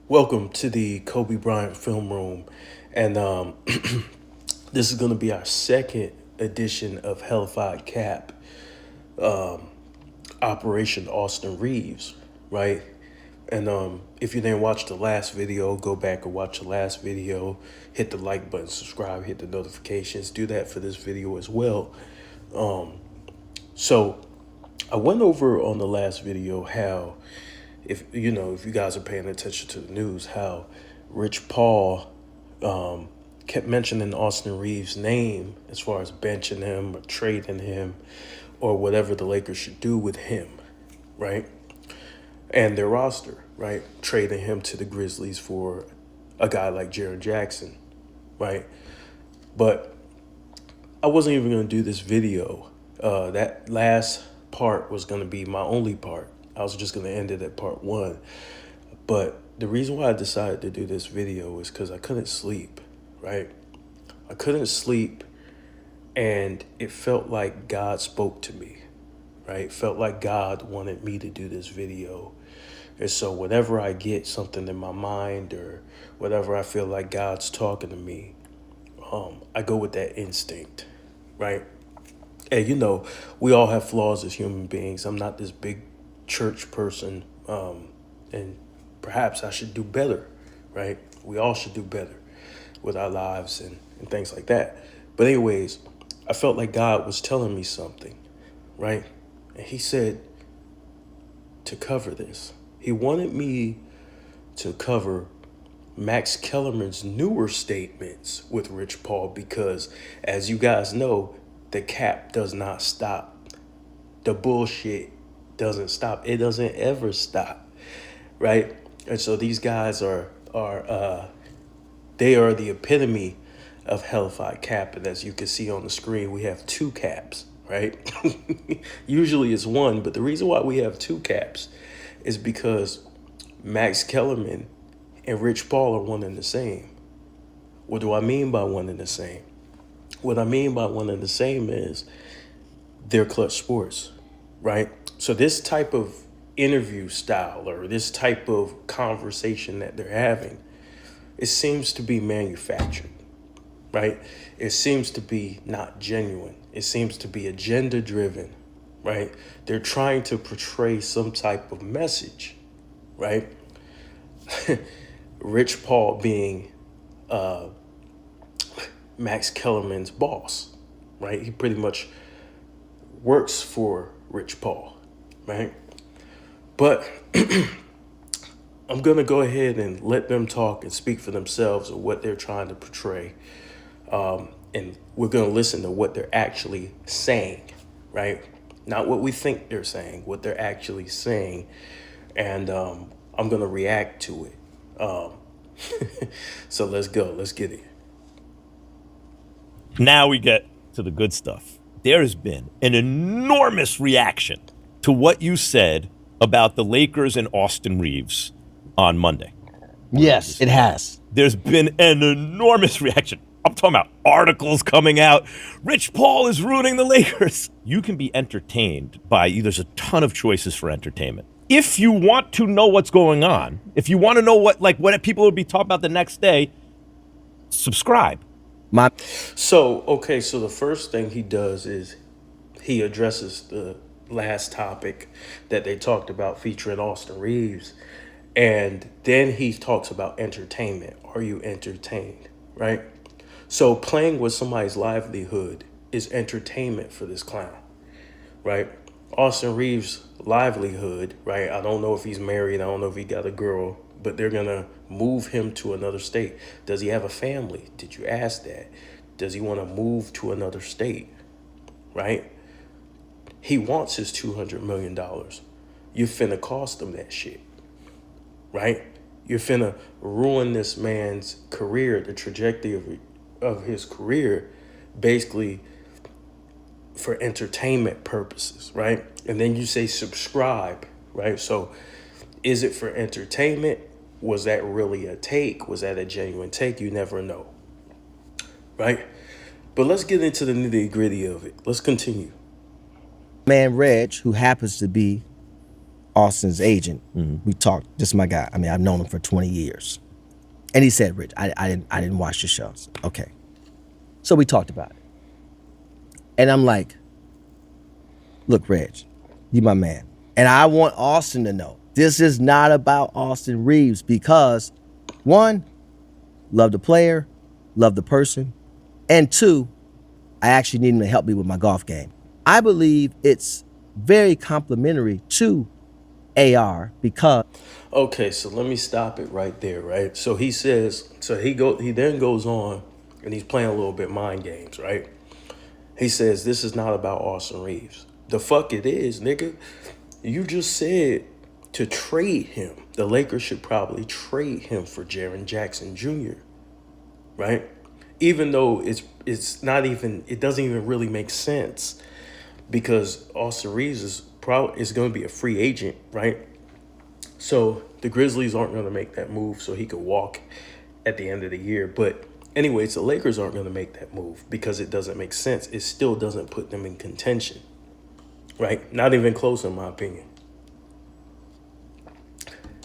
Welcome to the Kobe Bryant Film Room, and this is going to be our second edition of HELLAFIDE Cap, Operation Austin Reeves, right? And if you didn't watch the last video, go back and watch the last video, hit the like button, subscribe, hit the notifications, do that for this video as well. So I went over on the last video how, if you guys are paying attention to the news, how Rich Paul kept mentioning Austin Reeves' name as far as benching him or trading him or whatever the Lakers should do with him, right? And their roster, right? Trading him to the Grizzlies for a guy like Jaren Jackson, right? But I wasn't even going to do this video. That last part was going to be my only part. I was just going to end it at part 1. But the reason why I decided to do this video is because I couldn't sleep, right? I couldn't sleep, and it felt like God spoke to me, right? It felt like God wanted me to do this video. And so whenever I get something in my mind or whatever I feel like God's talking to me, I go with that instinct, right? And we all have flaws as human beings. I'm not this big church person, and perhaps I should do better, right? We all should do better with our lives and things like that. But anyways, I felt like God was telling me something, right? And he said to cover this. He wanted me to cover Max Kellerman's newer statements with Rich Paul because, as you guys know, the cap does not stop. The bullshit doesn't stop. It doesn't ever stop, right? And so these guys are they are the epitome of HELLAFIDE Cap. And as you can see on the screen, we have 2 caps, right? Usually it's 1, but the reason why we have 2 caps is because Max Kellerman and Rich Paul are one and the same. What do I mean by one and the same? What I mean by one and the same is they're Clutch Sports, right? So this type of interview style or this type of conversation that they're having, it seems to be manufactured, right? It seems to be not genuine. It seems to be agenda driven, right? They're trying to portray some type of message, right? Rich Paul being Max Kellerman's boss, right? He pretty much works for Rich Paul, right? But I'm going to go ahead and let them talk and speak for themselves of what they're trying to portray. And we're going to listen to what they're actually saying, right? Not what we think they're saying, what they're actually saying. And I'm going to react to it. So let's go. Let's get it. Now we get to the good stuff. There has been an enormous reaction to what you said about the Lakers and Austin Reeves on Monday. Yes, it has. There's been an enormous reaction. I'm talking about articles coming out. Rich Paul is ruining the Lakers. You can be entertained by, there's a ton of choices for entertainment. If you want to know what's going on, if you want to know what people would be talking about the next day, subscribe. So the first thing he does is he addresses the last topic that they talked about featuring Austin Reeves. And then he talks about entertainment. Are you entertained? Right? So playing with somebody's livelihood is entertainment for this clown. Right? Austin Reeves' livelihood, right? I don't know if he's married. I don't know if he got a girl, but they're going to move him to another state. Does he have a family? Did you ask that? Does he want to move to another state? Right? He wants his $200 million. You finna cost him that shit. Right? You're finna ruin this man's career, the trajectory of his career, basically for entertainment purposes, right? And then you say subscribe, right? So is it for entertainment? Was that really a take? Was that a genuine take? You never know, right? But let's get into the nitty gritty of it. Let's continue. Man, Reg, who happens to be Austin's agent, we talked. This is my guy. I mean, I've known him for 20 years, and he said, "Rich, I didn't watch the shows." Okay, so we talked about it, and I'm like, "Look, Reg, you my man, and I want Austin to know this is not about Austin Reeves because, one, love the player, love the person, and two, I actually need him to help me with my golf game. I believe it's very complimentary to AR because..." Okay, so let me stop it right there, right? So he says, he then goes on and he's playing a little bit mind games, right? He says, this is not about Austin Reeves. The fuck it is, nigga. You just said to trade him. The Lakers should probably trade him for Jaren Jackson Jr., right? Even though it's not even, it doesn't even really make sense because Austin Reeves is going to be a free agent, right? So the Grizzlies aren't going to make that move so he could walk at the end of the year. But anyways, the Lakers aren't going to make that move because it doesn't make sense. It still doesn't put them in contention, right? Not even close in my opinion.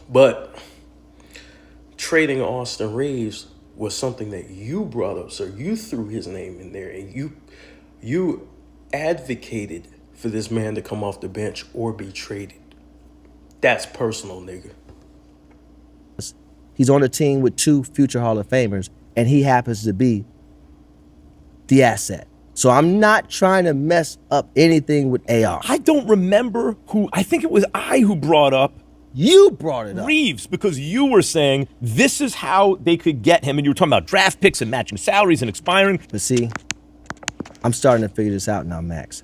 But trading Austin Reeves was something that you brought up, sir. You threw his name in there and you advocated for this man to come off the bench or be traded. That's personal, nigga. he's on a team with 2 future Hall of Famers, and he happens to be the asset. So I'm not trying to mess up anything with AR. I don't remember who, I think it was I who brought up You brought it up. Reeves, because you were saying this is how they could get him, and you were talking about draft picks and matching salaries and expiring. But see, I'm starting to figure this out now, Max.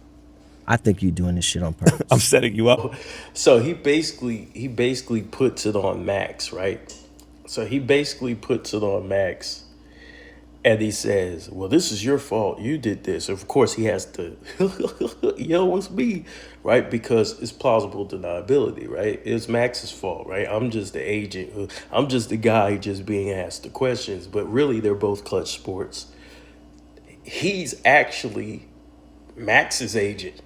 I think you're doing this shit on purpose. I'm setting you up. So he basically puts it on Max, right? So he basically puts it on Max, and he says, well, this is your fault. You did this. Of course, he has to, yo, it's me, right? Because it's plausible deniability, right? It's Max's fault, right? I'm just the agent. I'm just the guy just being asked the questions. But really, they're both clutch sports. He's actually Max's agent.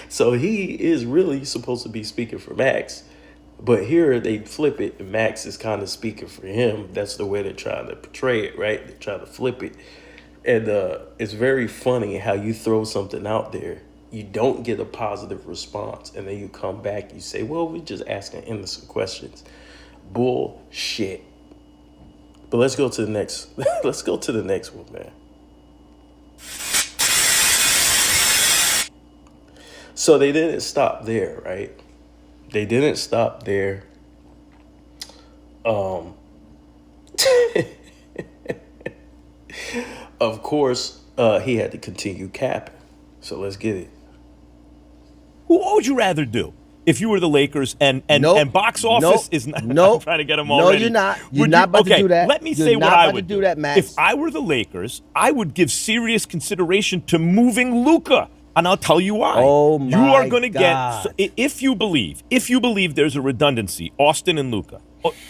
So he is really supposed to be speaking for Max. But here they flip it, and Max is kind of speaking for him. That's the way they're trying to portray it, right? They're trying to flip it. And it's very funny how you throw something out there, you don't get a positive response, and then you come back, you say, well, we're just asking innocent questions. Bullshit. But let's go to the next. Let's go to the next one, man. So they didn't stop there, right? They didn't stop there. Of course, he had to continue capping. So let's get it. What would you rather do if you were the Lakers and Nope. and box office is not? Nope. I'm trying to get them No, already. you're not. You're Would not about to okay, do that. Let me You're say not what I about would to do that, Max. If I were the Lakers, I would give serious consideration to moving Luka. And I'll tell you why. Oh, you are my going to God. get, if you believe there's a redundancy, Austin and Luka.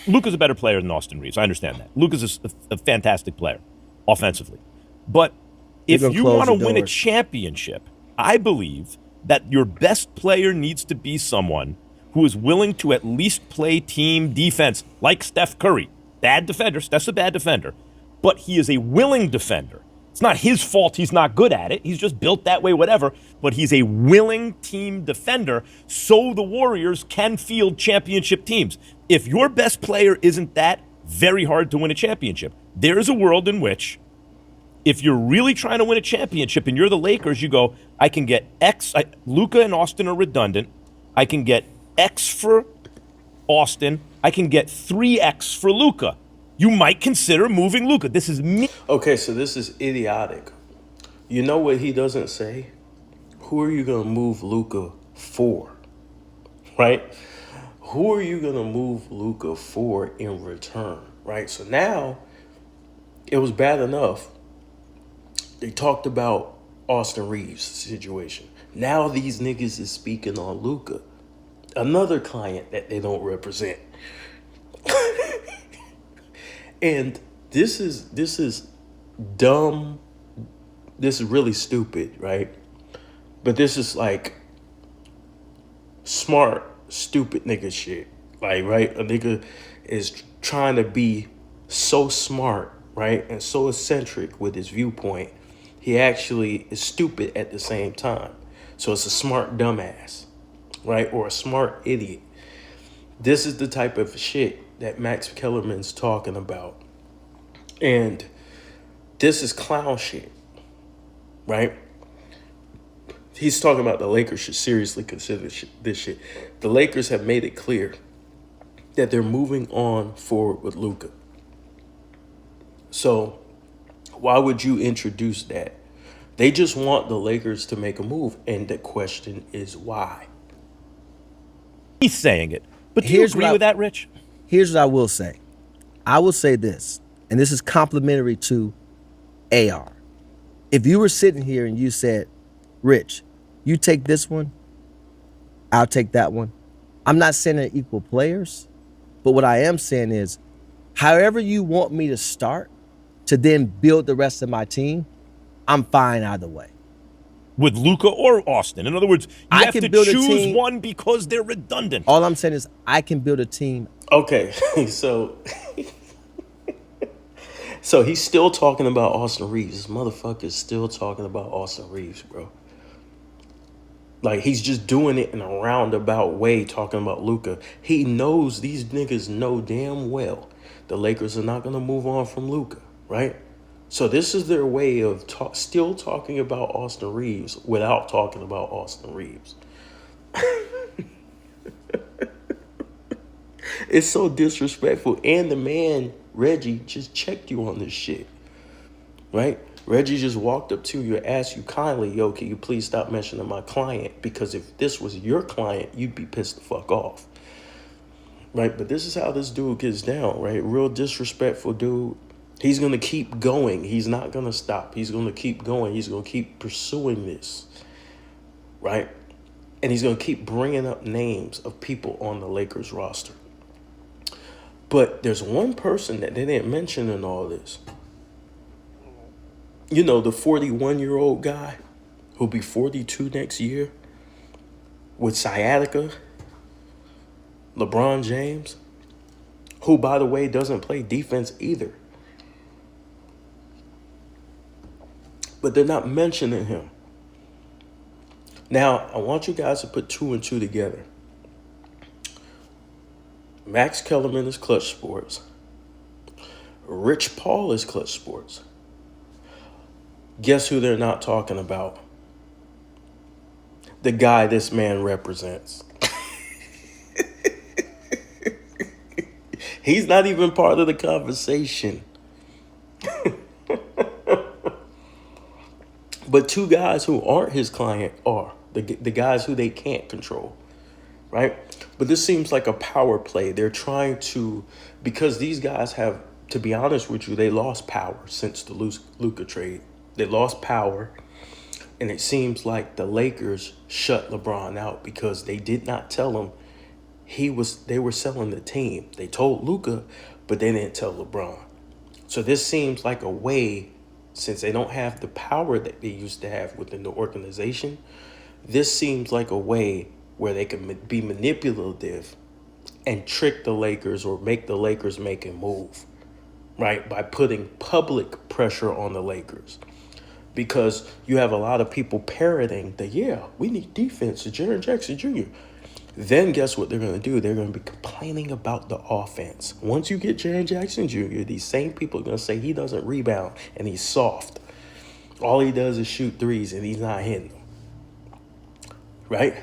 Luka's a better player than Austin Reeves. I understand that. Luka's a fantastic player offensively. But if gonna you close want to the win a doors. championship, I believe that your best player needs to be someone who is willing to at least play team defense, like Steph Curry. Bad defender. Steph's a bad defender. But he is a willing defender. It's not his fault he's not good at it. He's just built that way, whatever. But he's a willing team defender, so the Warriors can field championship teams. If your best player isn't that, very hard to win a championship. There is a world in which, if you're really trying to win a championship and you're the Lakers, you go, I can get X. Luka and Austin are redundant. I can get X for Austin. I can get 3X for Luka. You might consider moving Luka. This is me. Okay, so this is idiotic. You know what he doesn't say? Who are you going to move Luka for? Right? Who are you going to move Luka for in return? Right? So now, it was bad enough. They talked about Austin Reeves' situation. Now these niggas is speaking on Luka, another client that they don't represent. And this is dumb. This is really stupid, right? But this is like smart, stupid nigga shit. Like, right? A nigga is trying to be so smart, right? And so eccentric with his viewpoint. He actually is stupid at the same time. So it's a smart dumbass, right? Or a smart idiot. This is the type of shit that Max Kellerman's talking about. And this is clown shit, right? He's talking about the Lakers should seriously consider this shit. The Lakers have made it clear that they're moving on forward with Luka. So why would you introduce that? They just want the Lakers to make a move. And the question is why? He's saying it. But do you agree with that, Rich? Here's what I will say. I will say this, and this is complimentary to AR. If you were sitting here and you said, Rich, you take this one, I'll take that one. I'm not saying they're equal players, but what I am saying is, however you want me to start to then build the rest of my team, I'm fine either way. With Luka or Austin. In other words, you have to choose one because they're redundant. All I'm saying is I can build a team. Okay, so he's still talking about Austin Reeves. This motherfucker's still talking about Austin Reeves, bro. Like, he's just doing it in a roundabout way, talking about Luka. He knows, these niggas know damn well the Lakers are not going to move on from Luka, right? So this is their way of still talking about Austin Reeves without talking about Austin Reeves. It's so disrespectful. And the man, Reggie, just checked you on this shit, right? Reggie just walked up to you and asked you kindly, yo, can you please stop mentioning my client? Because if this was your client, you'd be pissed the fuck off, right? But this is how this dude gets down, right? Real disrespectful dude. He's going to keep going. He's not going to stop. He's going to keep going. He's going to keep pursuing this, right? And he's going to keep bringing up names of people on the Lakers roster. But there's one person that they didn't mention in all this. You know, the 41-year-old guy who'll be 42 next year with sciatica, LeBron James, who, by the way, doesn't play defense either. But they're not mentioning him. Now, I want you guys to put 2 and 2 together. Max Kellerman is Clutch Sports. Rich Paul is Clutch Sports. Guess who they're not talking about? The guy this man represents. He's not even part of the conversation. But 2 guys who aren't his client are the guys who they can't control, right? But this seems like a power play. They're trying to, because these guys have, to be honest with you, they lost power since the Luka trade. They lost power, and it seems like the Lakers shut LeBron out because they did not tell him they were selling the team. They told Luka, but they didn't tell LeBron. So this seems like a way, since they don't have the power that they used to have within the organization, this seems like a way where they can be manipulative and trick the Lakers or make the Lakers make a move, right? By putting public pressure on the Lakers. because you have a lot of people parroting that, yeah, we need defense, Jaren Jackson Jr. Then guess what they're going to do? They're going to be complaining about the offense. Once you get Jaren Jackson Jr., these same people are going to say he doesn't rebound and he's soft. All he does is shoot threes and he's not hitting them. Right?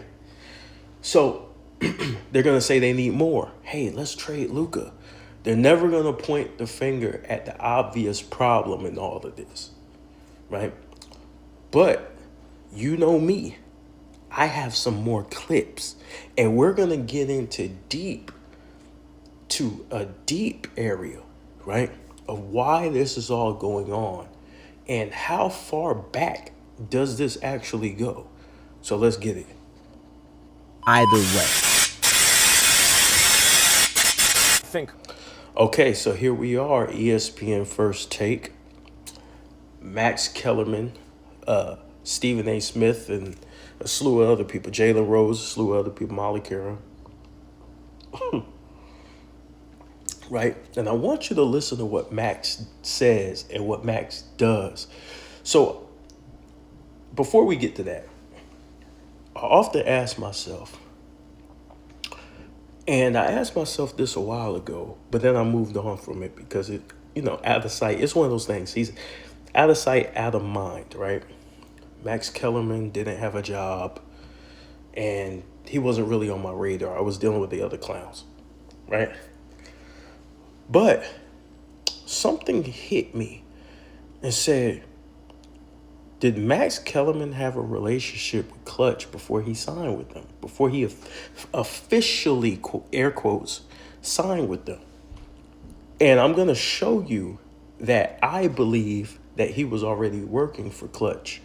So they're going to say they need more. Hey, let's trade Luka. They're never going to point the finger at the obvious problem in all of this. Right? But you know me. I have some more clips, and we're going to get into a deep area, right, of why this is all going on and how far back does this actually go. So let's get it. Either way. Okay, so here we are, ESPN First Take. Max Kellerman, Stephen A. Smith, and a slew of other people. Jalen Rose, a slew of other people, Molly Karen. Right? And I want you to listen to what Max says and what Max does. So before we get to that, I often ask myself, and I asked myself this a while ago, but then I moved on from it because it, out of sight. It's one of those things. He's out of sight, out of mind, right? Max Kellerman didn't have a job, and he wasn't really on my radar. I was dealing with the other clowns, right? But something hit me and said, did Max Kellerman have a relationship with Clutch before he signed with them? Before he officially, air quotes, signed with them? And I'm going to show you that I believe that he was already working for Clutch.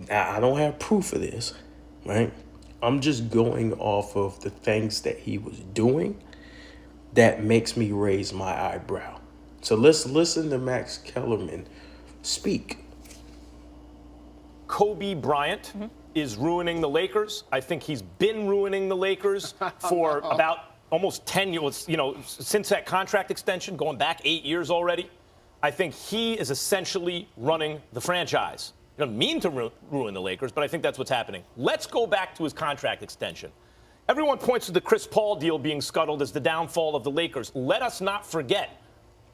Now, I don't have proof of this, right? I'm just going off of the things that he was doing that makes me raise my eyebrow. So let's listen to Max Kellerman speak. Kobe Bryant is ruining the Lakers. I think he's been ruining the Lakers for about almost 10 years, since that contract extension, going back 8 years already. I think he is essentially running the franchise. He doesn't mean to ruin the Lakers, but I think that's what's happening. Let's go back to his contract extension. Everyone points to the Chris Paul deal being scuttled as the downfall of the Lakers. Let us not forget,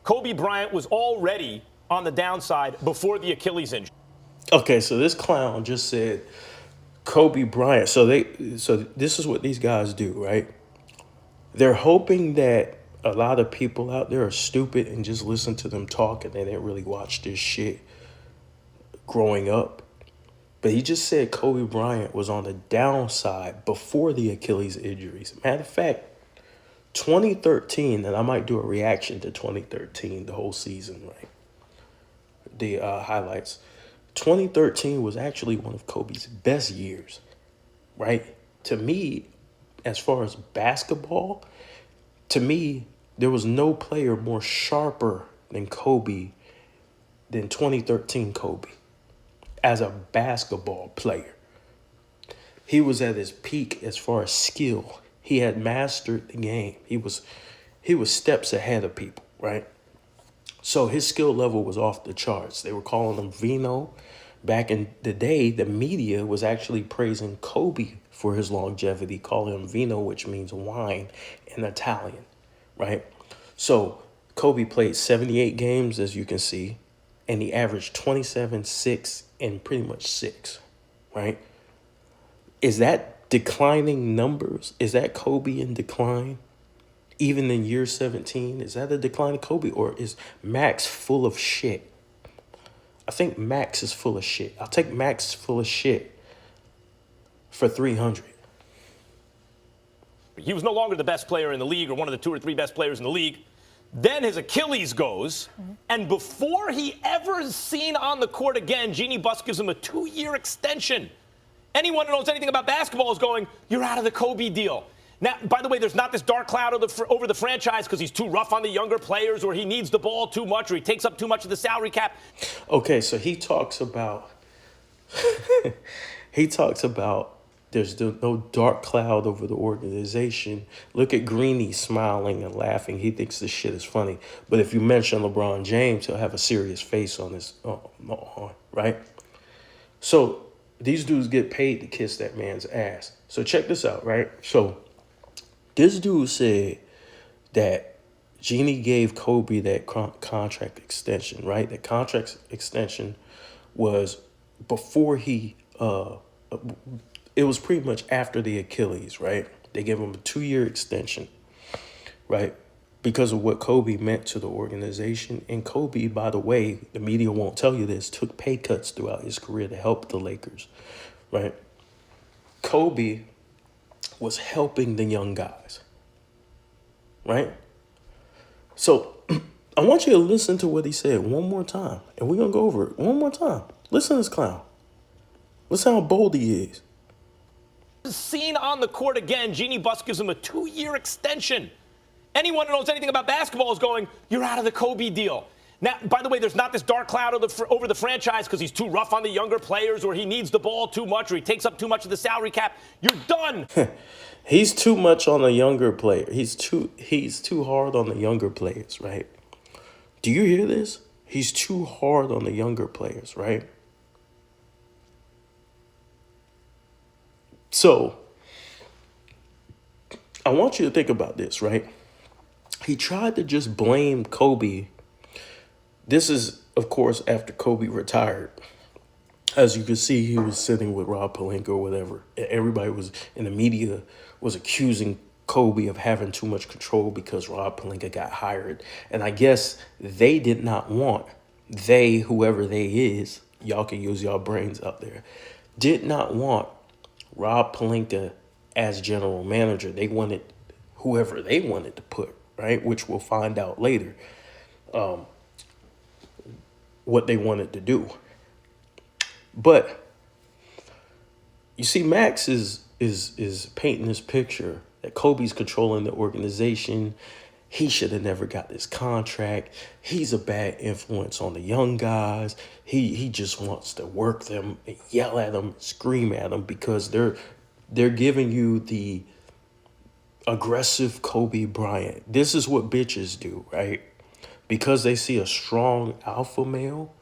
Kobe Bryant was already on the downside before the Achilles injury. Okay, so this clown just said Kobe Bryant. So this is what these guys do, right? They're hoping that a lot of people out there are stupid and just listen to them talk and they didn't really watch this shit growing up. But he just said Kobe Bryant was on the downside before the Achilles injuries. Matter of fact, 2013, and I might do a reaction to 2013, the whole season, right? The highlights. 2013 was actually one of Kobe's best years, right? To me, as far as basketball, to me, there was no player more sharper than Kobe than 2013 Kobe as a basketball player. He was at his peak as far as skill. He had mastered the game. He was steps ahead of people, right? So his skill level was off the charts. They were calling him Vino. Back in the day, the media was actually praising Kobe for his longevity, calling him Vino, which means wine in Italian, right? So Kobe played 78 games, as you can see, and he averaged 27, 6, and pretty much 6, right? Is that declining numbers? Is that Kobe in decline? Even in year 17, is that a decline of Kobe, or is Max full of shit? I think Max is full of shit. I'll take Max full of shit for 300. He was no longer the best player in the league or one of the 2 or 3 best players in the league. Then his Achilles goes, and before he ever is seen on the court again, Jeannie Buss gives him a 2-year extension. Anyone who knows anything about basketball is going, you're out of the Kobe deal. Now, by the way, there's not this dark cloud over the franchise because he's too rough on the younger players or he needs the ball too much or he takes up too much of the salary cap. Okay, so he talks about There's no dark cloud over the organization. Look at Greeny smiling and laughing. He thinks this shit is funny. But if you mention LeBron James, he'll have a serious face on his right? So these dudes get paid to kiss that man's ass. So check this out, right? So this dude said that Jeannie gave Kobe that contract extension, right? The contract extension was before it was pretty much after the Achilles, right? They gave him a 2-year extension, right? Because of what Kobe meant to the organization. And Kobe, by the way, the media won't tell you this, took pay cuts throughout his career to help the Lakers, right? Kobe was helping the young guys, right? So I want you to listen to what he said one more time. And we're going to go over it one more time. Listen to this clown. Listen how bold he is. Seen on the court again, Jeannie Buss gives him a 2-year extension. Anyone who knows anything about basketball is going, you're out of the Kobe deal. Now, by the way, there's not this dark cloud over the franchise because he's too rough on the younger players or he needs the ball too much or he takes up too much of the salary cap. You're done. He's too much on the younger player. He's too hard on the younger players, right? Do you hear this? He's too hard on the younger players, right? So I want you to think about this, right? He tried to just blame Kobe. This is, of course, after Kobe retired. As you can see, he was sitting with Rob Pelinka or whatever. Everybody was in the media was accusing Kobe of having too much control because Rob Pelinka got hired. And I guess they did not want, whoever they is, y'all can use y'all brains out there, did not want Rob Pelinka as general manager. They wanted whoever they wanted to put, right? Which we'll find out later what they wanted to do. But you see, Max is painting this picture that Kobe's controlling the organization. He should have never got this contract. He's a bad influence on the young guys. He just wants to work them, and yell at them, scream at them because they're giving you the aggressive Kobe Bryant. This is what bitches do, right? Because they see a strong alpha male,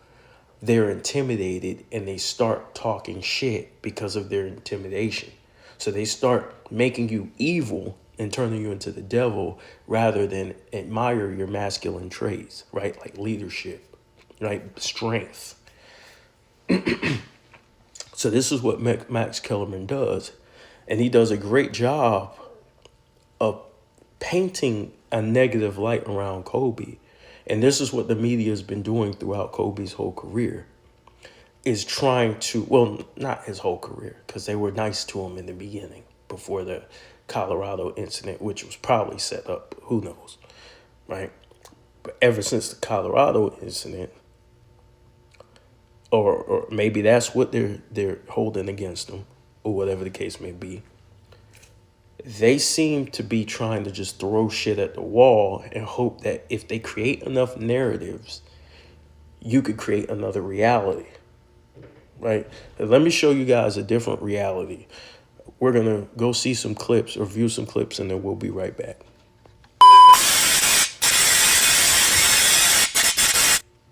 they're intimidated and they start talking shit because of their intimidation. So they start making you evil and turning you into the devil rather than admire your masculine traits, right? Like leadership, right? Strength. So this is what Max Kellerman does. And he does a great job of painting a negative light around Kobe. And this is what the media has been doing throughout Kobe's whole career, is trying to, well, not his whole career, because they were nice to him in the beginning before the Colorado incident, which was probably set up, who knows, right? But ever since the Colorado incident, or maybe that's what they're holding against him, or whatever the case may be, they seem to be trying to just throw shit at the wall and hope that if they create enough narratives, you could create another reality, right? And let me show you guys a different reality. We're going to go see some clips or view some clips, and then we'll be right back.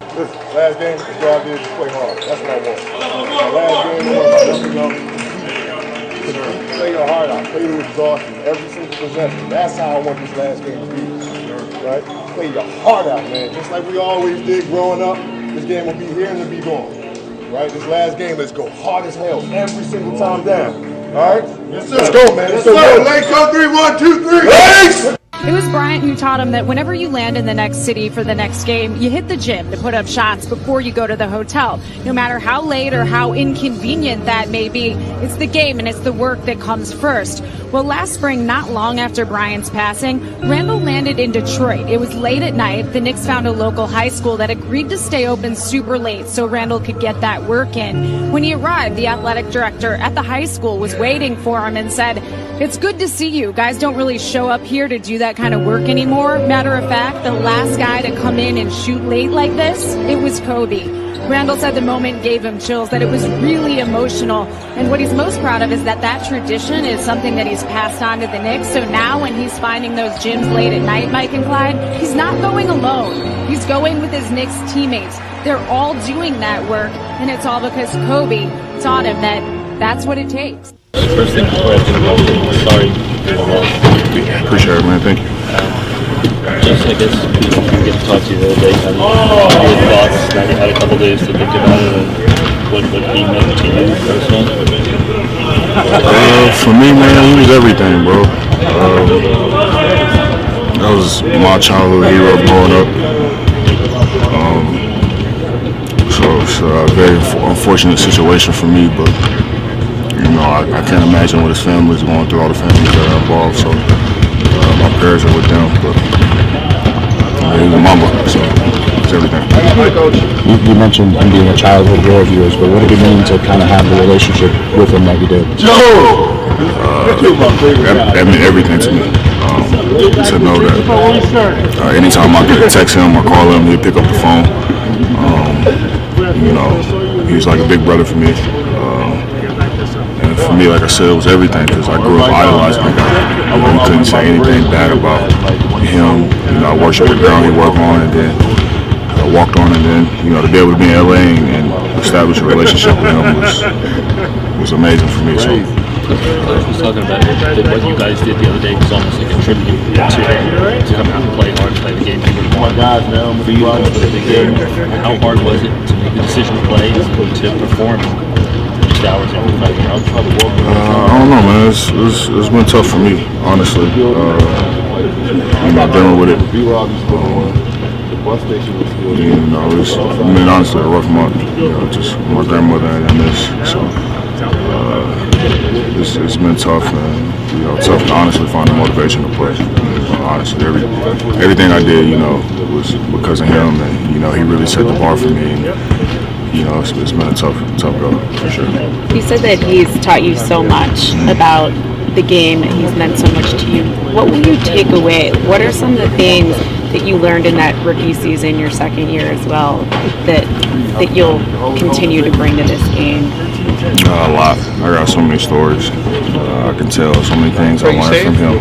Listen, last game, the job is to play hard. That's what I want. Last game, play your heart out, play to exhaustion, every single possession. That's how I want this last game to be, right? Play your heart out, man. Just like we always did growing up, this game will be here and it'll be gone, right? This last game, let's go hard as hell every single time down, all right? Yes, sir. Let's go, man. Yes, sir. Lakes on 3, 1, 2, 3. Lakes! It was Bryant who taught him that whenever you land in the next city for the next game, you hit the gym to put up shots before you go to the hotel. No matter how late or how inconvenient that may be, it's the game and it's the work that comes first. Well, last spring, not long after Bryant's passing, Randall landed in Detroit. It was late at night. The Knicks found a local high school that agreed to stay open super late so Randall could get that work in. When he arrived, the athletic director at the high school was waiting for him and said, "It's good to see you. Guys don't really show up here to do that that kind of work anymore. Matter of fact, the last guy to come in and shoot late like this, it was Kobe. Randall said the moment gave him chills, that it was really emotional. And what he's most proud of is that that tradition is something that he's passed on to the Knicks. So now when he's finding those gyms late at night, Mike and Clyde, he's not going alone. He's going with his Knicks teammates. They're all doing that work, and it's all because Kobe taught him that that's what it takes. First thing, sorry. Appreciate it, man. Thank you. Just, I guess, we get to talk to you the other day. Kind of your thoughts. Now you had a couple days to think about it, and what he meant to you personally. For me, man, he was everything, bro. That was my childhood hero growing up. So it's a very unfortunate situation for me, but you know, I can't imagine what his family's going through, all the families that are involved. So my prayers are with them, but he was a mama, so it's everything. You mentioned him being a childhood hero of yours, but what did it mean to kind of have the relationship with him that you did? That meant everything to me. To know that anytime I could text him or call him, he'd pick up the phone. You know, he was like a big brother for me. And for me, like I said, it was everything because I grew up idolizing the guy. You couldn't say anything bad about him. You know, I worshiped the ground he worked on, and then I walked on, and then you know, to be able to be in LA and establish a relationship with him was amazing for me. So. I was talking about that what you guys did the other day was almost like a tribute to come out and play hard, play the game you would want. For you to play the game, how hard was it to make the decision to play and to perform just hours after the round? I don't know, man. It's been tough for me, honestly. You know, dealing with it. You know, honestly, a rough month. You know, just my grandmother and this. So it's been tough, and you know, tough to honestly find the motivation to play. Honestly, everything I did, you know, was because of him, and you know, he really set the bar for me. And, you know, it's been a tough go for sure. You said that he's taught you so much about the game, and he's meant so much to you. What will you take away? What are some of the things that you learned in that rookie season, your second year as well, that you'll continue to bring to this game? A lot. I got so many stories. I can tell so many things I learned from him.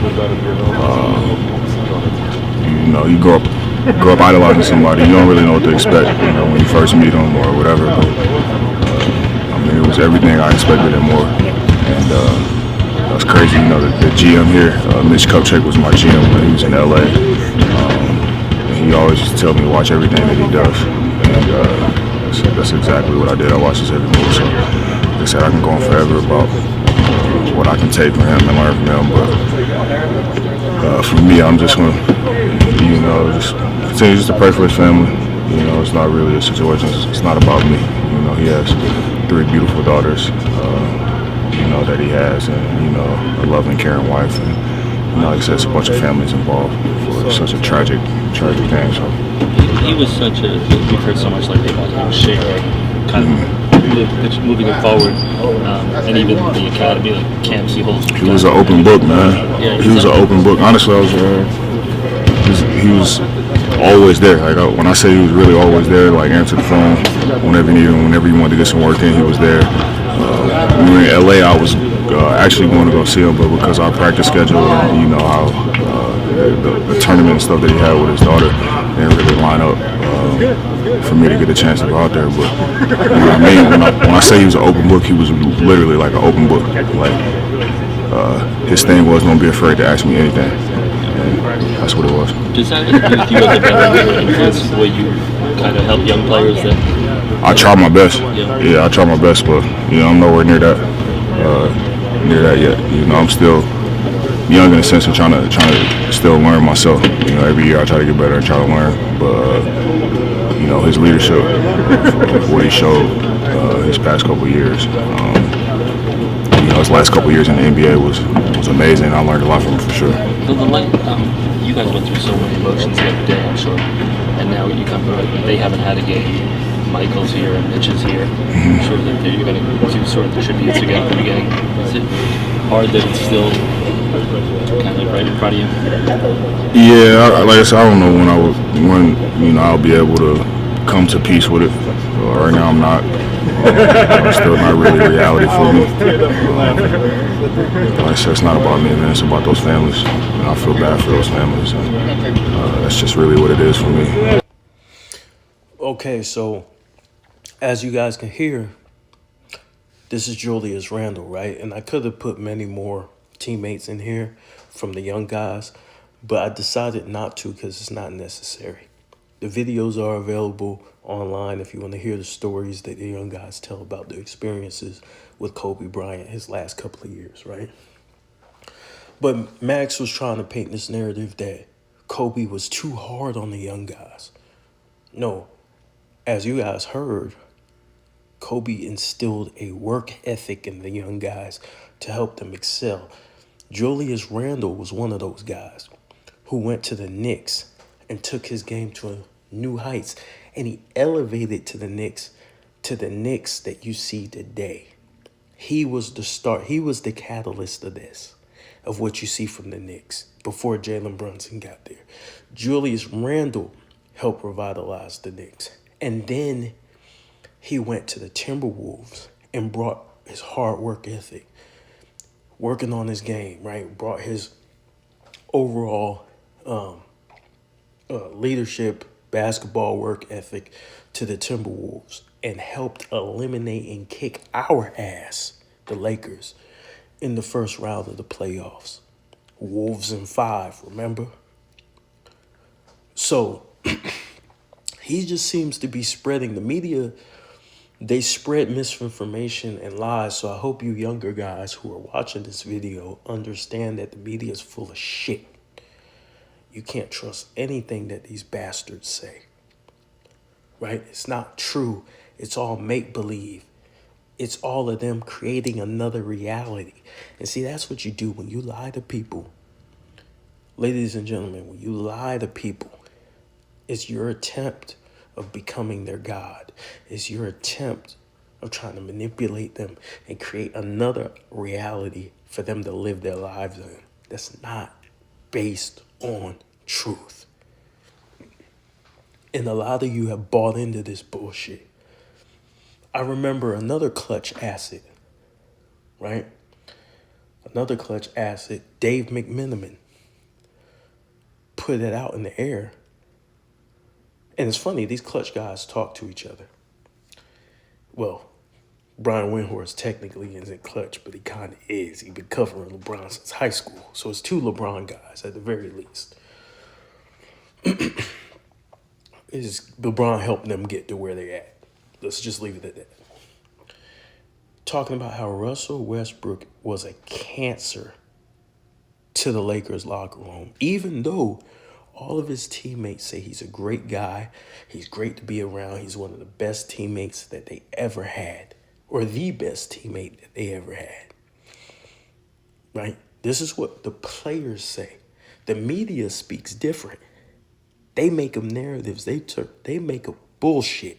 You know, you grow up idolizing somebody. You don't really know what to expect, you know, when you first meet them or whatever. But I mean, it was everything I expected and more. And that's crazy. You know, the GM here, Mitch Kupchak, was my GM when he was in LA. And he always used to tell me to watch everything that he does. And that's exactly what I did. I watched his every move. So, like I said, I can go on forever about what I can take from him and learn from him. But for me, I'm just going to, you know, just continue just to pray for his family. You know, it's not really a situation. It's not about me. You know, he has 3 beautiful daughters, you know, that he has, and, you know, a loving, caring wife. And, you know, like I said, it's a bunch of families involved for such a tragic thing. So. He was such a, we've heard so much like about him sharing kind of moving it forward, and even the academy, like camps he holds. He was an open book, man. Yeah, he was an open book. Honestly, he was always there. Like when I say he was really always there, like answered the phone whenever you needed him, whenever you wanted to get some work in, he was there. When we were in LA, I was actually going to go see him, but because our practice schedule and you know how the tournament and stuff that he had with his daughter didn't really line up for me to get a chance to go out there. But you know what I mean? When I say he was an open book, he was literally like an open book. Like his thing was, don't be afraid to ask me anything. And that's what it was. Does that influence you as a better influence the way you kind of help young players? That I try my best. Yeah, I try my best, but you know, I'm nowhere near that yet. You know, I'm still young in a sense of trying to still learn myself. You know, every year I try to get better and try to learn. But you know, his leadership, what he showed his past couple of years. You know, his last couple of years in the NBA was amazing. I learned a lot from him for sure. You guys went through so many emotions the other day, I'm sure, and now you come back. They haven't had a game. Michael's here and Mitch is here. I'm sure that you're going to do sort of the tributes again at the beginning. Is it hard that it's still kind of right in front of you? Yeah, like I said, I don't know when I'll be able to come to peace with it. Right now, I'm not. It's still not really a reality for me. Like I said, it's not about me, man. It's about those families. And I feel bad for those families. And, that's just really what it is for me. Okay, so as you guys can hear, this is Julius Randle, right? And I could have put many more teammates in here from the young guys, but I decided not to because it's not necessary. The videos are available online if you want to hear the stories that the young guys tell about their experiences with Kobe Bryant his last couple of years, right? But Max was trying to paint this narrative that Kobe was too hard on the young guys. No, as you guys heard, Kobe instilled a work ethic in the young guys to help them excel. Julius Randle was one of those guys who went to the Knicks and took his game to new heights, and he elevated to the Knicks that you see today. He was the start. He was the catalyst of this, of what you see from the Knicks before Jalen Brunson got there. Julius Randle helped revitalize the Knicks, and then he went to the Timberwolves and brought his hard work ethic, working on his game, right? Brought his overall leadership, basketball work ethic to the Timberwolves and helped eliminate and kick our ass, the Lakers, in the first round of the playoffs. Wolves in 5, remember? So he just seems to be spreading the media. They spread misinformation and lies. So I hope you younger guys who are watching this video understand that the media is full of shit. You can't trust anything that these bastards say, right? It's not true. It's all make-believe. It's all of them creating another reality. And see, that's what you do when you lie to people. Ladies and gentlemen, when you lie to people, it's your attempt of becoming their God. It's your attempt of trying to manipulate them and create another reality for them to live their lives in. That's not based on truth. And a lot of you have bought into this bullshit. I remember another clutch asset, right? Another clutch asset, Dave McMenamin, put it out in the air. And it's funny, these clutch guys talk to each other. Well, Brian Windhorst technically isn't clutch, but he kind of is. He's been covering LeBron since high school. So it's 2 LeBron guys at the very least. LeBron helped them get to where they're at. Let's just leave it at that. Talking about how Russell Westbrook was a cancer to the Lakers locker room, even though all of his teammates say he's a great guy, he's great to be around, he's one of the best teammates that they ever had, or the best teammate that they ever had, right? This is what the players say. The media speaks different. They make them narratives. They make up bullshit.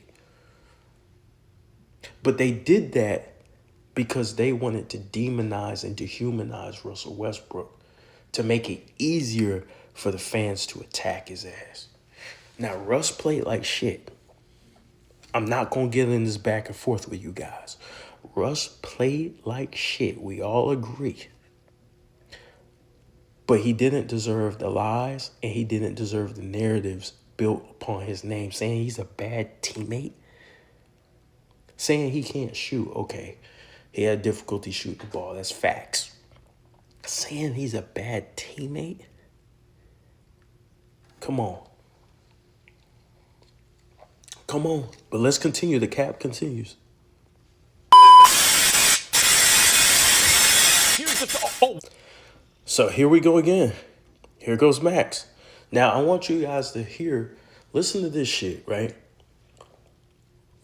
But they did that because they wanted to demonize and dehumanize Russell Westbrook to make it easier for the fans to attack his ass. Now, Russ played like shit. I'm not going to get in this back and forth with you guys. Russ played like shit. We all agree. But he didn't deserve the lies, and he didn't deserve the narratives built upon his name. Saying he's a bad teammate. Saying he can't shoot. Okay, he had difficulty shooting the ball. That's facts. Saying he's a bad teammate? Come on. Come on. But let's continue. The cap continues. So here we go again. Here goes Max. Now, I want you guys to listen to this shit, right?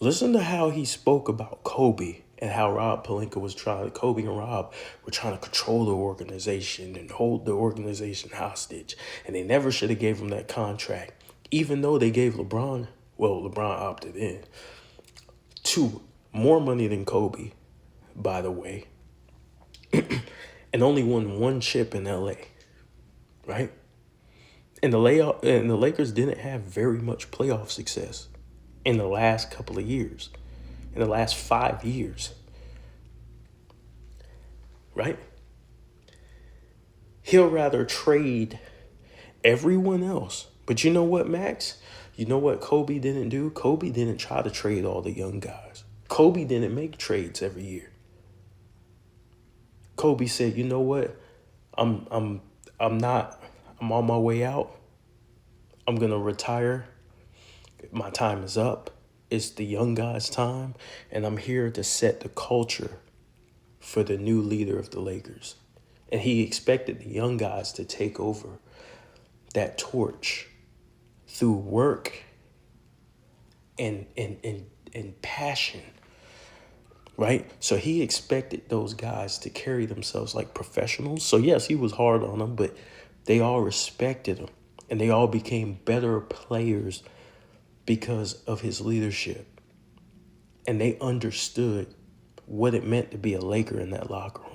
Listen to how he spoke about Kobe and how Kobe and Rob were trying to control the organization and hold the organization hostage. And they never should have gave him that contract, even though they gave LeBron opted in, to more money than Kobe, by the way, and only won 1 chip in LA. right? And the Lakers didn't have very much playoff success in the last couple of years, in the last 5 years, right? He'll rather trade everyone else. But you know what, Max? You know what Kobe didn't do? Kobe didn't try to trade all the young guys. Kobe didn't make trades every year. Kobe said, you know what? I'm on my way out. I'm gonna retire. My time is up. It's the young guys' time, and I'm here to set the culture for the new leader of the Lakers. And he expected the young guys to take over that torch through work and passion, right? So he expected those guys to carry themselves like professionals. So yes, he was hard on them, but they all respected him, and they all became better players because of his leadership. And they understood what it meant to be a Laker in that locker room.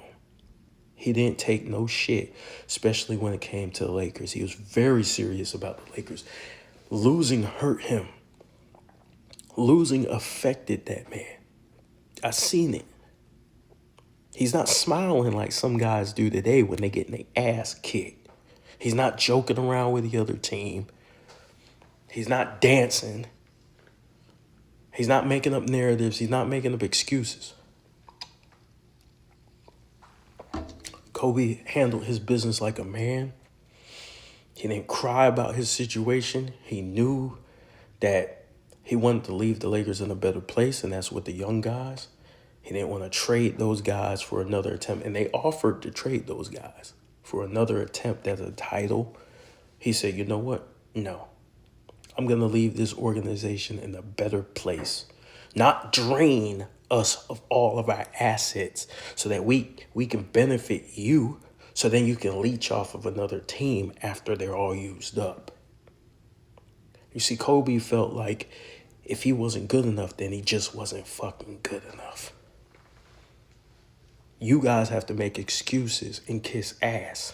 He didn't take no shit, especially when it came to the Lakers. He was very serious about the Lakers. Losing hurt him. Losing affected that man. I seen it. He's not smiling like some guys do today when they get their ass kicked. He's not joking around with the other team. He's not dancing. He's not making up narratives. He's not making up excuses. Kobe handled his business like a man. He didn't cry about his situation. He knew that he wanted to leave the Lakers in a better place, and that's with the young guys. He didn't want to trade those guys for another attempt, and they offered to trade those guys for another attempt at a title. He said, you know what? No. I'm going to leave this organization in a better place, not drain us of all of our assets so that we can benefit you, so then you can leech off of another team after they're all used up. You see, Kobe felt like if he wasn't good enough, then he just wasn't fucking good enough. You guys have to make excuses and kiss ass.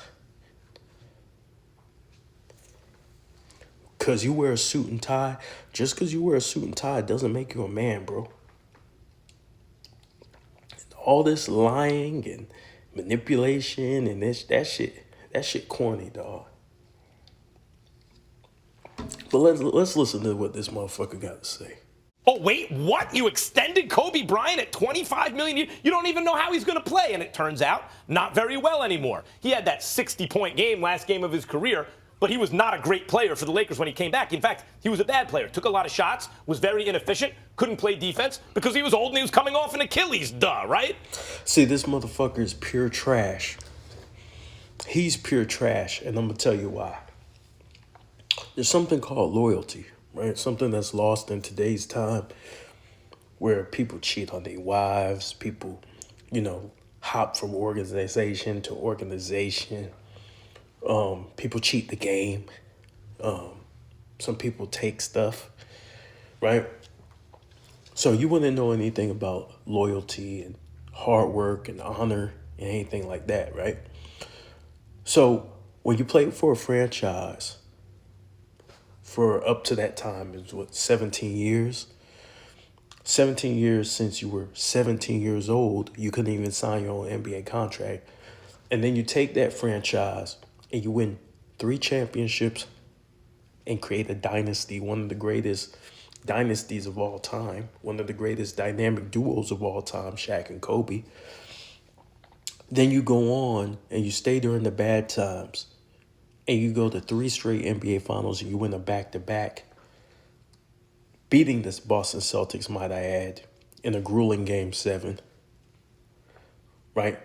Because you wear a suit and tie, just because you wear a suit and tie doesn't make you a man, bro. All this lying and manipulation and that shit corny, dog. But let's listen to what this motherfucker got to say. Oh, wait, what? You extended Kobe Bryant at $25 million? You don't even know how he's going to play. And it turns out, not very well anymore. He had that 60-point game, last game of his career, but he was not a great player for the Lakers when he came back. In fact, he was a bad player. Took a lot of shots, was very inefficient, couldn't play defense because he was old and he was coming off an Achilles, right? See, this motherfucker is pure trash. He's pure trash, and I'm going to tell you why. There's something called loyalty, right? Something that's lost in today's time where people cheat on their wives, people, hop from organization to organization. People cheat the game. Some people take stuff, right? So you wouldn't know anything about loyalty and hard work and honor and anything like that, right? So when you played for a franchise for up to that time, it was 17 years? 17 years since you were 17 years old, you couldn't even sign your own NBA contract. And then you take that franchise and you win 3 championships and create a dynasty, one of the greatest dynasties of all time, one of the greatest dynamic duos of all time, Shaq and Kobe. Then you go on and you stay during the bad times and you go to 3 straight NBA finals and you win a back-to-back, beating this Boston Celtics, might I add, in a grueling Game 7, right?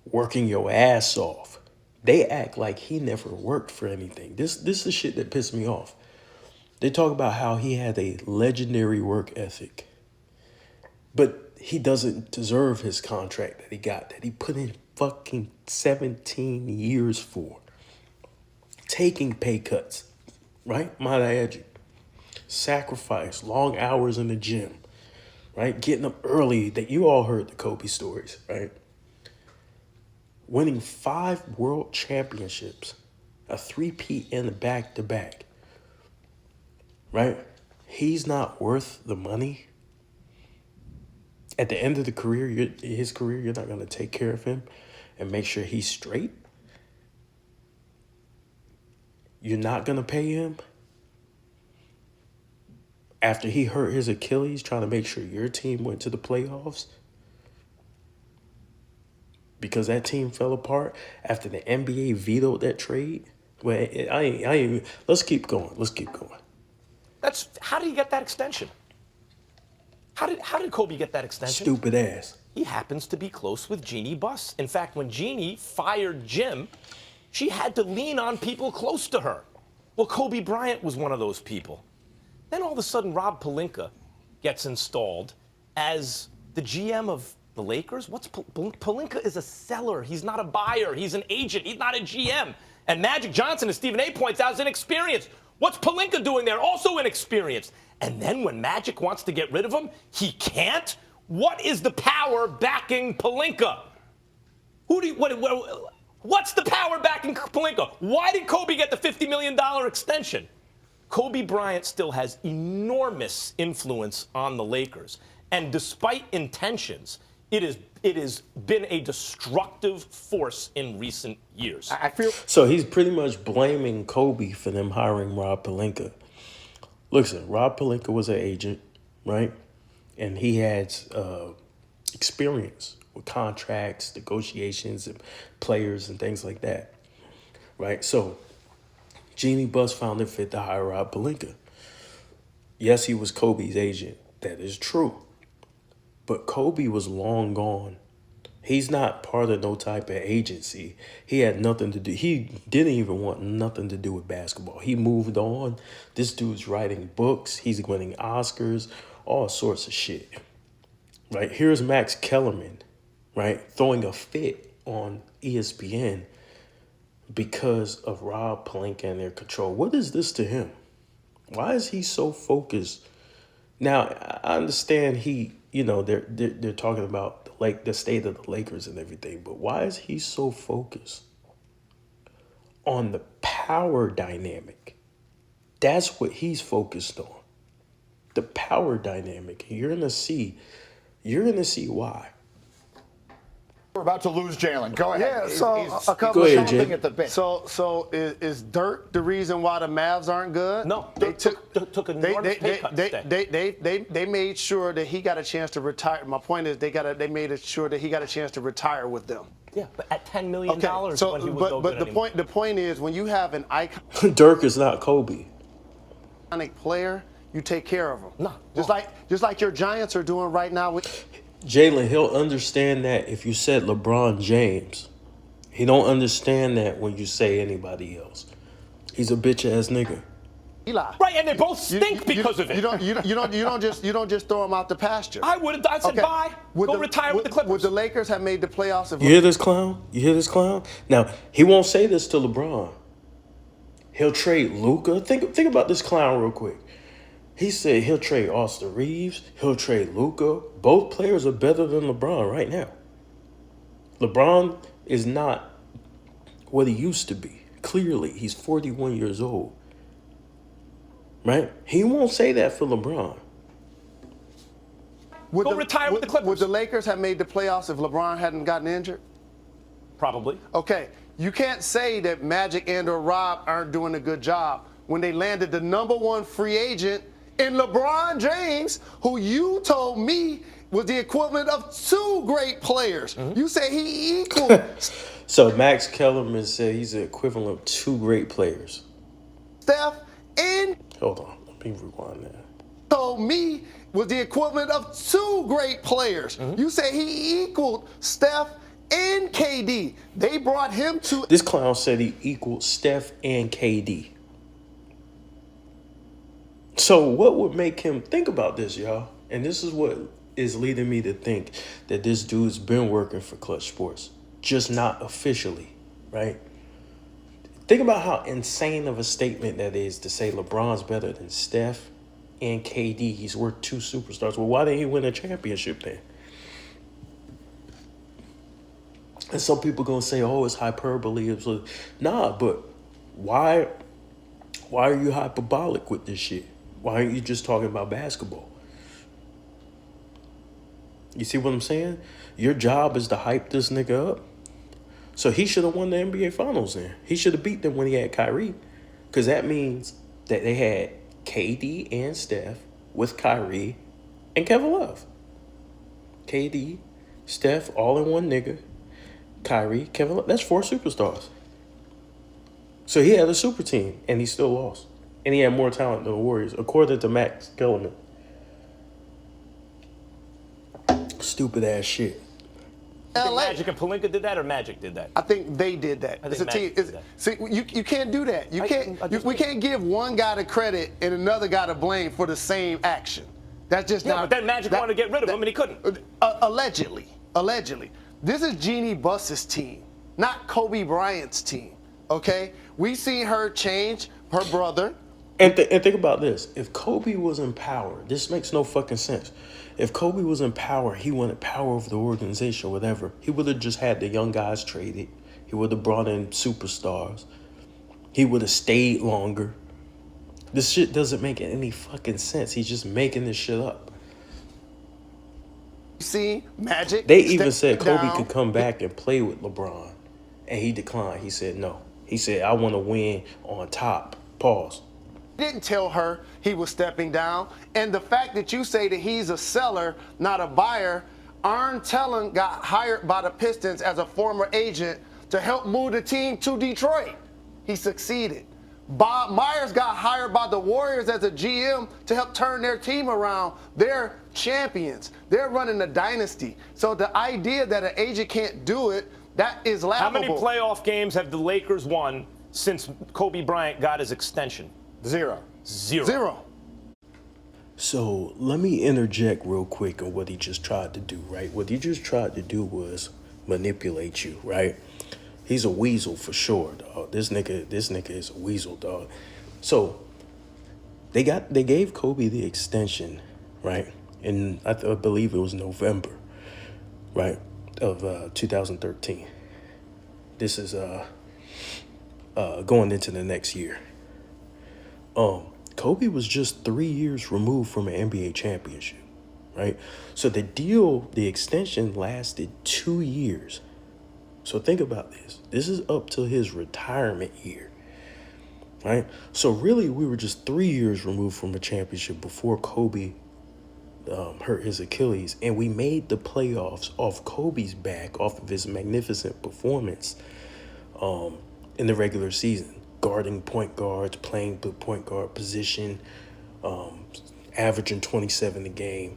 Working your ass off. They act like he never worked for anything. This is shit that pissed me off. They talk about how he had a legendary work ethic, but he doesn't deserve his contract that he got, that he put in fucking 17 years for. Taking pay cuts, right? Might I add you. Sacrifice, long hours in the gym, right? Getting up early, that you all heard the Kobe stories, right? Winning 5 world championships a three-peat in the back-to-back, right? He's not worth the money. At the end of the career, his career, you're not going to take care of him and make sure he's straight. You're not going to pay him after he hurt his Achilles trying to make sure your team went to the playoffs because that team fell apart after the NBA vetoed that trade. Well, let's keep going. Let's keep going. How did he get that extension? How did Kobe get that extension? Stupid ass. He happens to be close with Jeannie Buss. In fact, when Jeannie fired Jim, she had to lean on people close to her. Well, Kobe Bryant was one of those people. Then all of a sudden, Rob Pelinka gets installed as the GM of the Lakers. Pelinka is a seller. He's not a buyer. He's an agent. He's not a GM. And Magic Johnson, as Stephen A. points out, is inexperienced. What's Pelinka doing there? Also inexperienced. And then when Magic wants to get rid of him, he can't? What is the power backing Pelinka? What's the power backing Pelinka? Why did Kobe get the $50 million extension? Kobe Bryant still has enormous influence on the Lakers. And despite intentions, it has been a destructive force in recent years. I feel so he's pretty much blaming Kobe for them hiring Rob Pelinka. Listen, Rob Pelinka was an agent, right? And he had experience with contracts, negotiations, and players and things like that, right? So Jeannie Buss found it fit to hire Rob Pelinka. Yes, he was Kobe's agent. That is true. But Kobe was long gone. He's not part of no type of agency. He had nothing to do. He didn't even want nothing to do with basketball. He moved on. This dude's writing books. He's winning Oscars, all sorts of shit. Right? Here's Max Kellerman, right, throwing a fit on ESPN because of Rob Pelinka and their control. What is this to him? Why is he so focused? Now, I understand they're talking about the state of the Lakers and everything, but why is he so focused on the power dynamic? That's what he's focused on. The power dynamic. You're gonna see why. We're about to lose Jalen. Go ahead. Yeah, so a couple Go of ahead, things Jay. at the bench. So is Dirk the reason why the Mavs aren't good? No, they took enormous pay cut to stay. They made sure that he got a chance to retire. My point is they made sure that he got a chance to retire with them. Yeah, but at $10 million Okay, so when he was no good anymore. the point is when you have an iconic Dirk is not Kobe. player, you take care of him. No, just like your Giants are doing right now with Jalen, he'll understand that if you said LeBron James. He don't understand that when you say anybody else. He's a bitch ass nigga. Eli. Right, and they both stink because of it. You don't just throw him out the pasture. I said bye. Go retire with the Clippers. Would the Lakers have made the playoffs if You hear this clown? Now, he won't say this to LeBron. He'll trade Luka. Think about this clown real quick. He said he'll trade Austin Reeves. He'll trade Luka. Both players are better than LeBron right now. LeBron is not what he used to be. Clearly, he's 41 years old. Right? He won't say that for LeBron. Go retire with the Clippers. Would the Lakers have made the playoffs if LeBron hadn't gotten injured? Probably. Okay, you can't say that Magic and or Rob aren't doing a good job when they landed the #1 free agent in LeBron James, who you told me was the equivalent of 2 great players. You say he equaled. So Max Kellerman said he's the equivalent of 2 great players. Steph and Hold on, let me rewind that. told me was the equivalent of 2 great players. You say he equaled Steph and KD. They brought him to. This clown said he equaled Steph and KD. So what would make him think about this, y'all? And this is what is leading me to think that this dude's been working for Clutch Sports, just not officially, right? Think about how insane of a statement that is to say LeBron's better than Steph and KD. He's worth 2 superstars. Well, why didn't he win a championship then? And some people gonna say, "Oh, it's hyperbole." Nah, but Why are you hyperbolic with this shit? Why aren't you just talking about basketball? You see what I'm saying? Your job is to hype this nigga up. So he should have won the NBA Finals then. He should have beat them when he had Kyrie. Because that means that they had KD and Steph with Kyrie and Kevin Love. KD, Steph, all in one nigga. Kyrie, Kevin Love. That's 4 superstars. So he had a super team, and he still lost. And he had more talent than the Warriors, according to Max Kellerman. Stupid ass shit. Think Magic and Pelinka did that, or Magic did that? I think they did that. I think It's a Magic team. did that. See, you can't do that. We can't give one guy the credit and another guy the blame for the same action. That's just Yeah, not. but then Magic wanted to get rid of him, and he couldn't. Allegedly. This is Jeannie Buss's team, not Kobe Bryant's team. Okay? We seen her change her brother. And think about this. If Kobe was in power, this makes no fucking sense. If Kobe was in power, he wanted power over the organization or whatever. He would have just had the young guys traded. He would have brought in superstars. He would have stayed longer. This shit doesn't make any fucking sense. He's just making this shit up. See, Magic. They even said Kobe down. could come back and play with LeBron. And he declined. He said no. He said, I want to win on top. Pause. Didn't tell her he was stepping down. And the fact that you say that he's a seller, not a buyer, Arn Tellon got hired by the Pistons as a former agent to help move the team to Detroit. He succeeded. Bob Myers got hired by the Warriors as a GM to help turn their team around. They're champions. They're running a dynasty. So the idea that an agent can't do it, that is laughable. How many playoff games have the Lakers won since Kobe Bryant got his extension? Zero. Zero. So let me interject real quick on what he just tried to do, right? What he just tried to do was manipulate you, right? He's a weasel for sure, dog. This nigga is a weasel, dog. So they gave Kobe the extension, right? And I believe it was November, right, of 2013. This is going into the next year. Kobe was just 3 years removed from an NBA championship, right? So the extension lasted 2 years. So think about this. This is up to his retirement year, right? So really, we were just 3 years removed from a championship before Kobe hurt his Achilles, and we made the playoffs off Kobe's back, off of his magnificent performance in the regular season. Guarding point guards, playing the point guard position, averaging 27 a game.